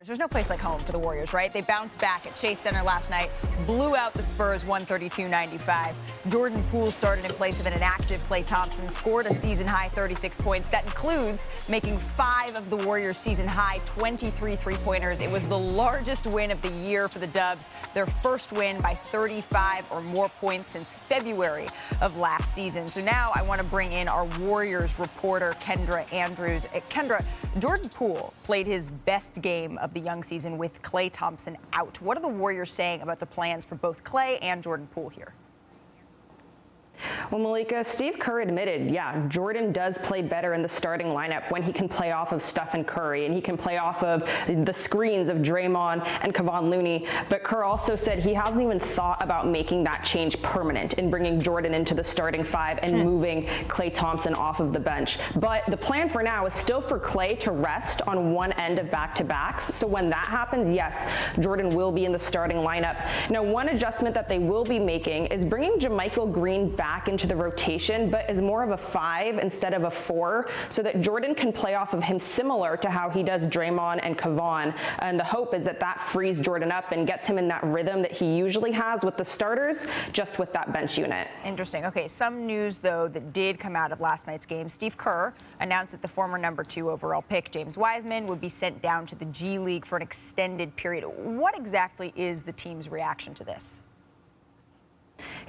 There's no place like home for the Warriors, right? They bounced back at Chase Center last night, blew out the Spurs 132-95. Jordan Poole started in place of an inactive Klay Thompson, scored a season-high 36 points. That includes making 5 of the Warriors' season-high 23 three-pointers. It was the largest win of the year for the Dubs, their first win by 35 or more points since February of last season. So now I want to bring in our Warriors reporter, Kendra Andrews. Kendra, Jordan Poole played his best game of the young season with Klay Thompson out. What are the Warriors saying about the plans for both Klay and Jordan Poole here? Well, Malika, Steve Kerr admitted, Jordan does play better in the starting lineup when he can play off of Stephen Curry and he can play off of the screens of Draymond and Kevon Looney. But Kerr also said he hasn't even thought about making that change permanent in bringing Jordan into the starting 5 and moving Klay Thompson off of the bench. But the plan for now is still for Klay to rest on one end of back-to-backs. So when that happens, yes, Jordan will be in the starting lineup. Now, one adjustment that they will be making is bringing JaMychal Green back into the rotation, but as more of a 5 instead of a 4, so that Jordan can play off of him similar to how he does Draymond and Kevon. And the hope is that that frees Jordan up and gets him in that rhythm that he usually has with the starters, just with that bench unit. Interesting. Okay, some news, though, that did come out of last night's game. Steve Kerr announced that the former number 2 overall pick, James Wiseman, would be sent down to the G League for an extended period. What exactly is the team's reaction to this?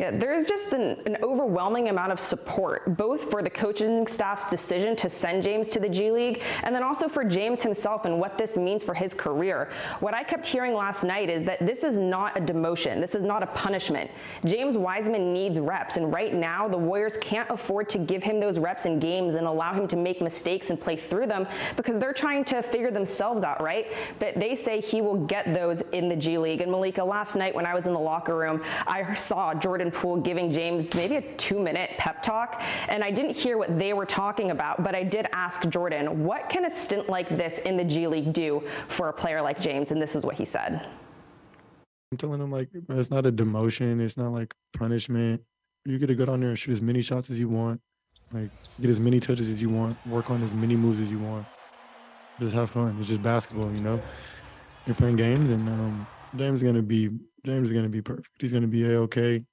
Yeah, there's just an overwhelming amount of support, both for the coaching staff's decision to send James to the G League, and then also for James himself and what this means for his career. What I kept hearing last night is that this is not a demotion. This is not a punishment. James Wiseman needs reps, and right now the Warriors can't afford to give him those reps in games and allow him to make mistakes and play through them because they're trying to figure themselves out, right? But they say he will get those in the G League. And Malika, last night when I was in the locker room, I saw Jordan Poole giving James maybe a 2-minute pep talk, and I didn't hear what they were talking about, but I did ask Jordan, what can a stint like this in the G League do for a player like James? And this is what he said. I'm telling him, like, it's not a demotion, it's not like punishment. You get to go down there and shoot as many shots as you want, like get as many touches as you want, work on as many moves as you want. Just have fun. It's just basketball, you know. You're playing games, and James is gonna be perfect. He's gonna be A-OK.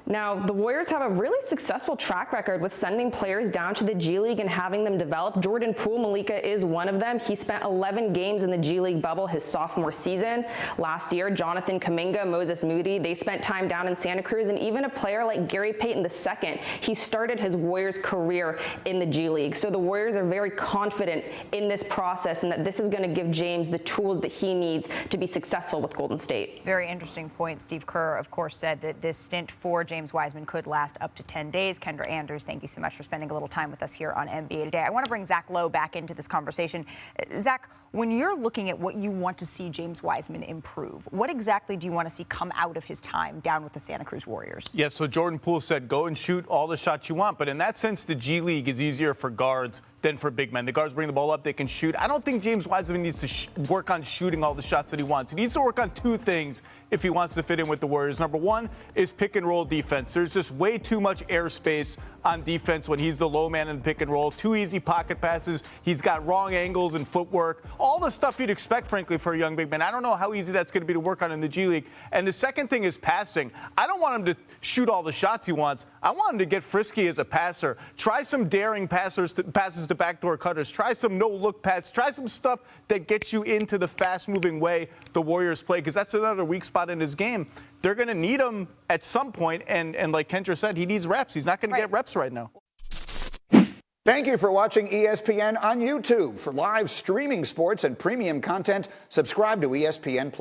Now, the Warriors have a really successful track record with sending players down to the G League and having them develop. Jordan Poole, Malika, is one of them. He spent 11 games in the G League bubble his sophomore season. Last year, Jonathan Kuminga, Moses Moody, they spent time down in Santa Cruz, and even a player like Gary Payton II, he started his Warriors career in the G League. So the Warriors are very confident in this process and that this is going to give James the tools that he needs to be successful with Golden State. Very interesting point. Steve Kerr, of course, said that this stint for James Wiseman could last up to 10 days. Kendra Andrews, thank you so much for spending a little time with us here on NBA Today. I want to bring Zach Lowe back into this conversation. Zach, when you're looking at what you want to see James Wiseman improve, what exactly do you want to see come out of his time down with the Santa Cruz Warriors? Yeah, so Jordan Poole said go and shoot all the shots you want. But in that sense, the G League is easier for guards than for big men. The guards bring the ball up, they can shoot. I don't think James Wiseman needs to work on shooting all the shots that he wants. He needs to work on 2 things if he wants to fit in with the Warriors. Number 1 is pick and roll defense. There's just way too much airspace on defense when he's the low man in the pick and roll. 2 easy pocket passes. He's got wrong angles and footwork. All the stuff you'd expect, frankly, for a young big man. I don't know how easy that's going to be to work on in the G League. And the second thing is passing. I don't want him to shoot all the shots he wants. I want him to get frisky as a passer. Try some daring passes to backdoor cutters. Try some no-look passes. Try some stuff that gets you into the fast-moving way the Warriors play, because that's another weak spot in his game. They're going to need him at some point, and like Kendra said, he needs reps. He's not going to get reps right now. Thank you for watching ESPN on YouTube. For live streaming sports and premium content, subscribe to ESPN+.